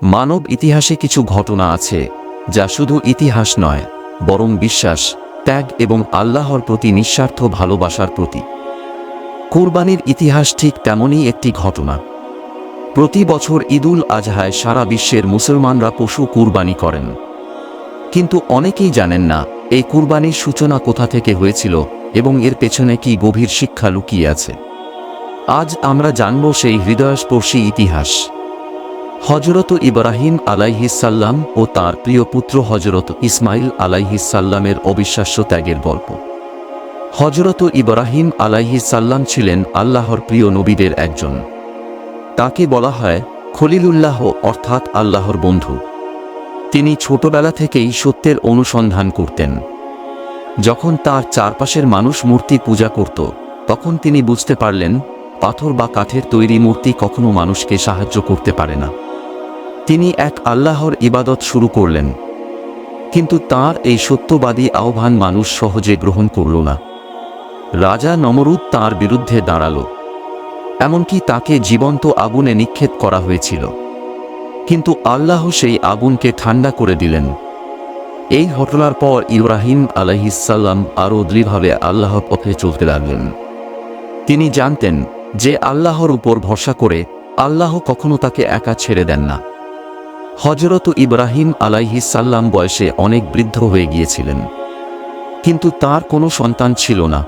মানব ইতিহাসে কিছু ঘটনা আছে যা শুধু ইতিহাস নয়, বরং বিশ্বাস, ত্যাগ এবং আল্লাহর প্রতি নিঃস্বার্থ ভালোবাসার প্রতীক। কুরবানির ইতিহাস ঠিক তেমনই একটি ঘটনা। প্রতি বছর ঈদুল আজহায় সারা বিশ্বের মুসলমানরা পশু কুরবানি করেন। কিন্তু অনেকেই জানেন না এই কুরবানির সূচনা কোথা থেকে হয়েছিল এবং এর পেছনে কি গভীর শিক্ষা লুকিয়ে আছে। আজ আমরা জানব সেই হৃদয়স্পর্শী ইতিহাস। হযরত ইব্রাহিম আলাইহিসসাল্লাম ও তার প্রিয় পুত্র হযরত ইসমাইল আলাইহিসসাল্লামের অবিশ্বাস্য ত্যাগের গল্প। হযরত ইব্রাহিম আলাইহিসসাল্লাম ছিলেন আল্লাহর প্রিয় নবীদের একজন। তাকে বলা হয় খলিলুল্লাহ, অর্থাৎ আল্লাহর বন্ধু। তিনি ছোটবেলা থেকেই সত্যের অনুসন্ধান করতেন। যখন তার চারপাশের মানুষ মূর্তি পূজা করত, তখন তিনি বুঝতে পারলেন পাথর বা কাঠের তৈরি মূর্তি কখনো মানুষকে সাহায্য করতে পারে না। তিনি এক আল্লাহর ইবাদত শুরু করলেন। কিন্তু তার এই সত্যবাদী আহ্বান মানুষ সহজে গ্রহণ করল না। রাজা নমরুদ তার বিরুদ্ধে দাঁড়াল। এমনকি তাকে জীবন্ত আগুনে নিক্ষেপ করা হয়েছিল। কিন্তু আল্লাহ সেই আগুনকে ঠান্ডা করে দিলেন। এই ঘটনার পর ইব্রাহিম আলাইহিসসালাম আরও দৃঢ়ভাবে আল্লাহর পথে চলতে লাগলেন। তিনি জানতেন যে আল্লাহর উপর ভরসা করে আল্লাহ কখনো তাকে একা ছেড়ে দেন না। হযরত ইব্রাহিম আলাইহিসসালাম বয়সে অনেক বৃদ্ধ হয়ে গিয়েছিলেন, কিন্তু তার কোনো সন্তান ছিল না।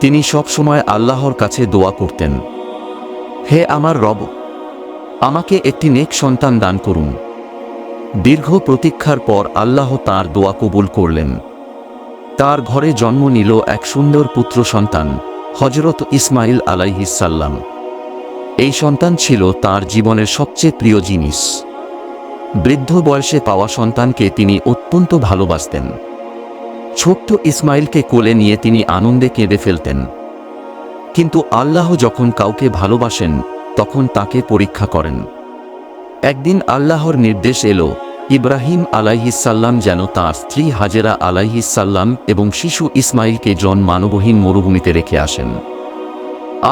তিনি সবসময় আল্লাহর কাছে দোয়া করতেন, হে আমার রব, আমাকে একটি নেক সন্তান দান করুন। দীর্ঘ প্রতীক্ষার পর আল্লাহ তাঁর দোয়া কবুল করলেন। তার ঘরে জন্ম নিল এক সুন্দর পুত্র সন্তান, হযরত ইসমাইল আলাইহিসসালাম। এই সন্তান ছিল তার জীবনের সবচেয়ে প্রিয় জিনিস। বৃদ্ধ বয়সে পাওয়া সন্তানকে তিনি অত্যন্ত ভালোবাসতেন। ছোট্ট ইসমাইলকে কোলে নিয়ে তিনি আনন্দে কেঁদে ফেলতেন। কিন্তু আল্লাহ যখন কাউকে ভালোবাসেন তখন তাকে পরীক্ষা করেন। একদিন আল্লাহর নির্দেশ এলো ইব্রাহিম আলাইহিসসালাম যেন তাঁর স্ত্রী হাজেরা আলাইহিসসালাম এবং শিশু ইসমাইলকে মানবহীন মরুভূমিতে রেখে আসেন।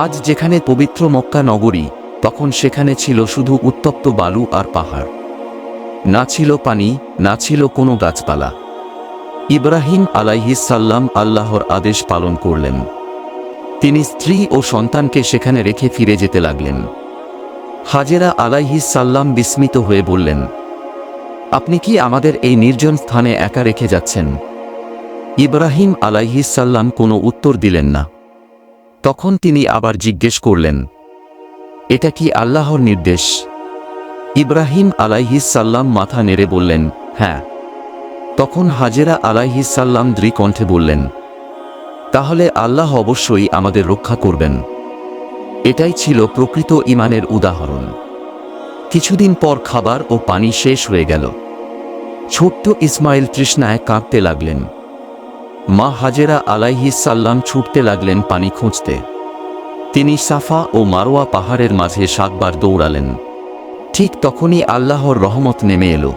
আজ যেখানে পবিত্র মক্কা নগরী, তখন সেখানে ছিল শুধু উত্তপ্ত বালু আর পাহাড়। না ছিল পানি, না ছিল কোনো গাছপালা। ইব্রাহিম আলাইহিসসালাম আল্লাহর আদেশ পালন করলেন। তিনি স্ত্রী ও সন্তানকে সেখানে রেখে ফিরে যেতে লাগলেন। হাজেরা আলাইহিসসালাম বিস্মিত হয়ে বললেন, আপনি কি আমাদের এই নির্জন স্থানে একা রেখে যাচ্ছেন? ইব্রাহিম আলাইহিসসালাম কোনো উত্তর দিলেন না। তখন তিনি আবার জিজ্ঞেস করলেন, এটা কি আল্লাহর নির্দেশ? ইব্রাহিম আলাইহিসসালাম মাথা নেড়ে বললেন, হ্যাঁ। তখন হাজেরা আলাইহিসসালাম দৃঢ়কণ্ঠে বললেন, তাহলে আল্লাহ অবশ্যই আমাদের রক্ষা করবেন। এটাই ছিল প্রকৃত ঈমানের উদাহরণ। কিছুদিন পর খাবার ও পানি শেষ হয়ে গেল। ছোট্ট ইসমাইল তৃষ্ণায় কাঁদতে লাগলেন। মা হাজেরা আলাইহিসসালাম ছুটতে লাগলেন পানি খুঁজতে। তিনি সাফা ও মারওয়া পাহাড়ের মাঝে 7 বার দৌড়ালেন। ঠিক তখনই আল্লাহর রহমত নেমে এলো।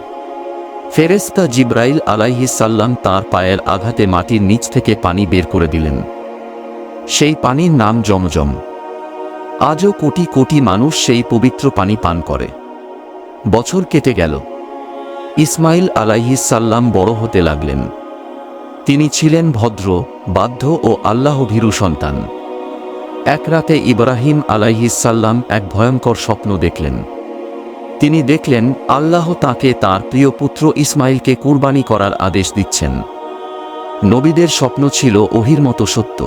ফেরেশতা জিবরাইল আলাইহিসসালাম তাঁর পায়ের আঘাতে মাটির নিচ থেকে পানি বের করে দিলেন। সেই পানির নাম জমজম। আজও কোটি কোটি মানুষ সেই পবিত্র পানি পান করে। বছর কেটে গেল। ইসমাইল আলাইহিসসালাম বড় হতে লাগলেন। তিনি ছিলেন ভদ্র, বাধ্য ও আল্লাহভীরু সন্তান। এক রাতে ইব্রাহিম আলাইহিসসালাম এক ভয়ঙ্কর স্বপ্ন দেখলেন। তিনি দেখলেন আল্লাহ তাকে তাঁর প্রিয় পুত্র ইসমাইলকে কুরবানি করার আদেশ দিচ্ছেন। নবীদের স্বপ্ন ছিল ওহীর মতো সত্য।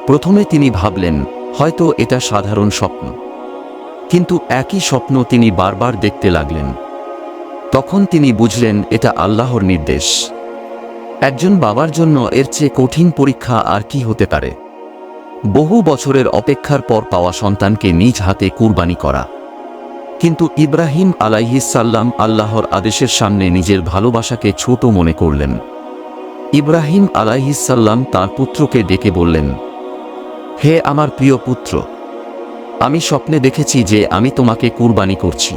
প্রথমে তিনি ভাবলেন হয়তো এটা সাধারণ স্বপ্ন, কিন্তু একই স্বপ্ন তিনি বারবার দেখতে লাগলেন। তখন তিনি বুঝলেন এটা আল্লাহর নির্দেশ। একজন বাবার জন্য এর চেয়ে কঠিন পরীক্ষা আর কি হতে পারে? বহু বছরের অপেক্ষার পর পাওয়া সন্তানকে নিজ হাতে কুরবানি করা। কিন্তু ইব্রাহিম আলাইহিসসালাম আল্লাহর আদেশের সামনে নিজের ভালোবাসাকে ছোট মনে করলেন। ইব্রাহিম আলাইহিসসালাম তাঁর পুত্রকে ডেকে বললেন, হে আমার প্রিয় পুত্র, আমি স্বপ্নে দেখেছি যে আমি তোমাকে কুরবানি করছি।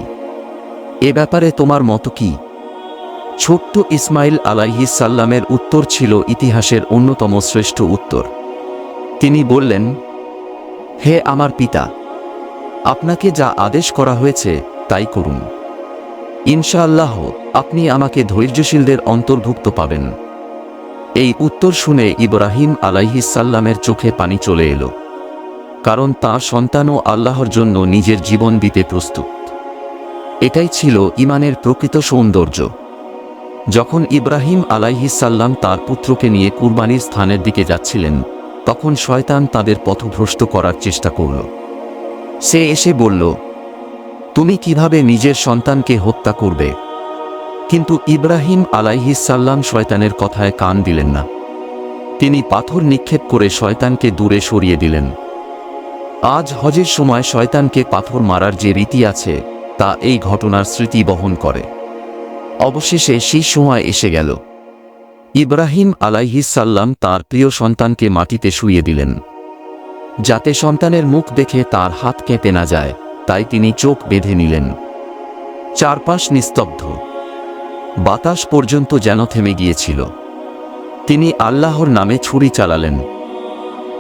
এ ব্যাপারে তোমার মত কি? ছোট্ট ইসমাইল আলাইহিসসালামের উত্তর ছিল ইতিহাসের অন্যতম শ্রেষ্ঠ উত্তর। তিনি বললেন, হে আমার পিতা, আপনাকে যা আদেশ করা হয়েছে তাই করুন। ইনশাআল্লাহ আপনি আমাকে ধৈর্যশীলদের অন্তর্ভুক্ত পাবেন। এই উত্তর শুনে ইব্রাহিম আলাইহিস সাল্লামের চোখে পানি চলে এলো, কারণ তাঁর সন্তানও আল্লাহর জন্য নিজের জীবন দিতে প্রস্তুত। এটাই ছিল ঈমানের প্রকৃত সৌন্দর্য। যখন ইব্রাহিম আলাইহিস সাল্লাম তার পুত্রকে নিয়ে কুরবানির স্থানের দিকে যাচ্ছিলেন, তখন শয়তান তাদের পথভ্রষ্ট করার চেষ্টা করল। সে এসে বলল, তুমি কিভাবে নিজের সন্তানকে হত্যা করবে? কিন্তু ইব্রাহিম আলাইহিস সাল্লাম শয়তানের কথায় কান দিলেন না। তিনি পাথর নিক্ষেপ করে শয়তানকে দূরে সরিয়ে দিলেন। আজ হজের সময় শয়তানকে পাথর মারার যে রীতি আছে, তা এই ঘটনার স্মৃতি বহন করে। অবশেষে সেই সময় এসে গেল। ইব্রাহিম আলাইহিস সাল্লাম তাঁর প্রিয় সন্তানকে মাটিতে শুইয়ে দিলেন। যাতে সন্তানের মুখ দেখে তার হাত কেঁপে না যায়, তাই তিনি চোখ বেঁধে নিলেন। চারপাশ নিস্তব্ধ, বাতাস পর্যন্ত যেন থেমে গিয়েছিল। তিনি আল্লাহর নামে ছুরি চালালেন,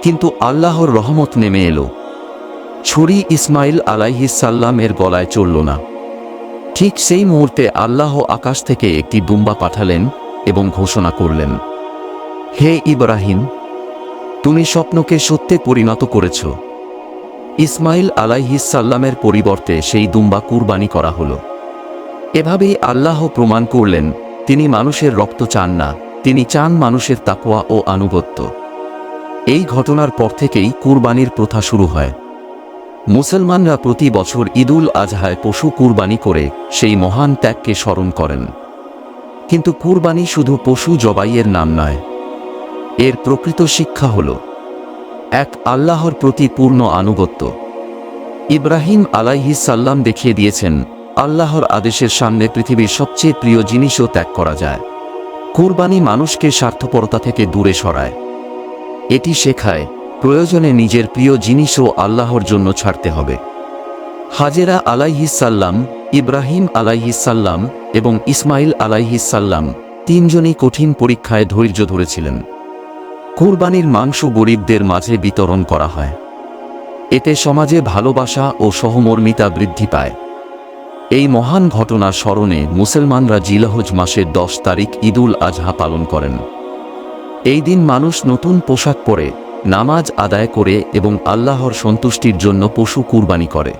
কিন্তু আল্লাহর রহমত নেমে এলো। ছুরি ইসমাইল আলাইহিস সাল্লামের গলায় চলল না। ঠিক সেই মুহূর্তে আল্লাহ আকাশ থেকে একটি দুম্বা পাঠালেন এবং ঘোষণা করলেন, হে ইব্রাহিম, তুমি স্বপ্নকে সত্যে পরিণত করেছ। ইসমাইল আলাইহিস সাল্লামের পরিবর্তে সেই দুম্বা কুরবানি করা হলো। এভাবেই আল্লাহ প্রমাণ করলেন, তিনি মানুষের রক্ত চান না, তিনি চান মানুষের তাকওয়া ও আনুগত্য। এই ঘটনার পর থেকেই কুরবানির প্রথা শুরু হয়। মুসলমানরা প্রতি বছর ঈদুল আজহায় পশু কুরবানি করে সেই মহান ত্যাগকে স্মরণ করেন। কিন্তু কুরবানি শুধু পশু জবাইয়ের নাম নয়, এর প্রকৃত শিক্ষা হল এক আল্লাহর প্রতি পূর্ণ আনুগত্য। ইব্রাহিম আলাইহিস সাল্লাম দেখিয়ে দিয়েছেন, আল্লাহর আদেশের সামনে পৃথিবীর সবচেয়ে প্রিয় জিনিসও ত্যাগ করা যায়। কুরবানি মানুষকে স্বার্থপরতা থেকে দূরে সরায়। এটি শেখায়, প্রয়োজনে নিজের প্রিয় জিনিসও আল্লাহর জন্য ছাড়তে হবে। হাজেরা আলাইহিস সাল্লাম, ইব্রাহিম আলাইহিস সাল্লাম এবং ইসমাইল আলাইহিস সাল্লাম তিনজনই কঠিন পরীক্ষায় ধৈর্য ধরেছিলেন। কুরবানির মাংস গরিবদের মাঝে বিতরণ করা হয়। এতে সমাজে ভালোবাসা ও সহমর্মিতা বৃদ্ধি পায়। এই মহান ঘটনার স্মরণে মুসলমানরা জিলহজ মাসের 10 তারিখ ঈদুল আজহা পালন করেন। এই দিন মানুষ নতুন পোশাক পরে, নামাজ আদায় করে এবং আল্লাহর সন্তুষ্টির জন্য পশু কুরবানি করে।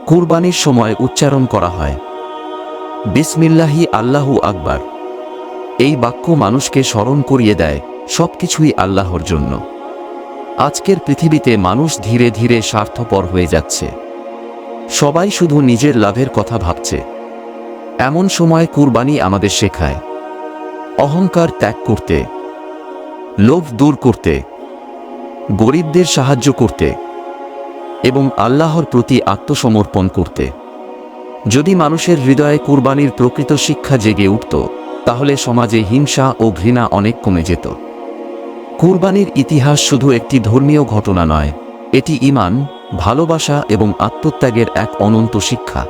কুরবানির সময় উচ্চারণ করা হয়, বিসমিল্লাহি আল্লাহু আকবার। এই বাক্য মানুষকে স্মরণ করিয়ে দেয়, সবকিছুই আল্লাহর জন্য। আজকের পৃথিবীতে মানুষ ধীরে ধীরে স্বার্থপর হয়ে যাচ্ছে। সবাই শুধু নিজের লাভের কথা ভাবছে। এমন সময় কুরবানি আমাদের শেখায় অহংকার ত্যাগ করতে, লোভ দূর করতে, গরিবদের সাহায্য করতে এবং আল্লাহর প্রতি আত্মসমর্পণ করতে। যদি মানুষের হৃদয়ে কুরবানির প্রকৃত শিক্ষা জেগে উঠত, তাহলে সমাজে হিংসা ও ঘৃণা অনেক কমে যেত। কুরবানির ইতিহাস শুধু একটি ধর্মীয় ঘটনা নয়, এটি ঈমান, ভালোবাসা এবং আত্মত্যাগের এক অনন্ত শিক্ষা।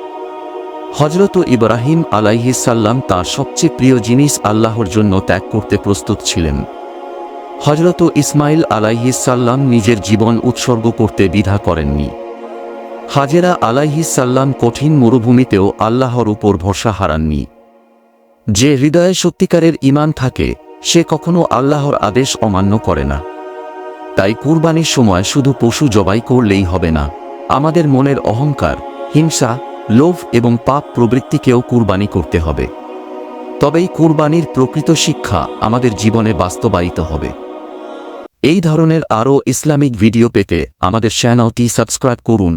হযরত ইব্রাহিম আলাইহিস সাল্লাম তাঁর সবচেয়ে প্রিয় জিনিস আল্লাহর জন্য ত্যাগ করতে প্রস্তুত ছিলেন। হযরত ইসমাইল আলাইহিস সাল্লাম নিজের জীবন উৎসর্গ করতে দ্বিধা করেননি। হাজেরা আলাইহিস সাল্লাম কঠিন মরুভূমিতেও আল্লাহর উপর ভরসা হারাননি। যে হৃদয়ে সত্যিকারের ঈমান থাকে, সে কখনো আল্লাহর আদেশ অমান্য করে না। তাই কুরবানির সময় শুধু পশু জবাই করলেই হবে না, আমাদের মনের অহংকার, হিংসা, লোভ এবং পাপ প্রবৃত্তিকেও কুরবানি করতে হবে। তবেই কুরবানির প্রকৃত শিক্ষা আমাদের জীবনে বাস্তবায়িত হবে। এই ধরনের আরও ইসলামিক ভিডিও পেতে আমাদের চ্যানেলটি সাবস্ক্রাইব করুন।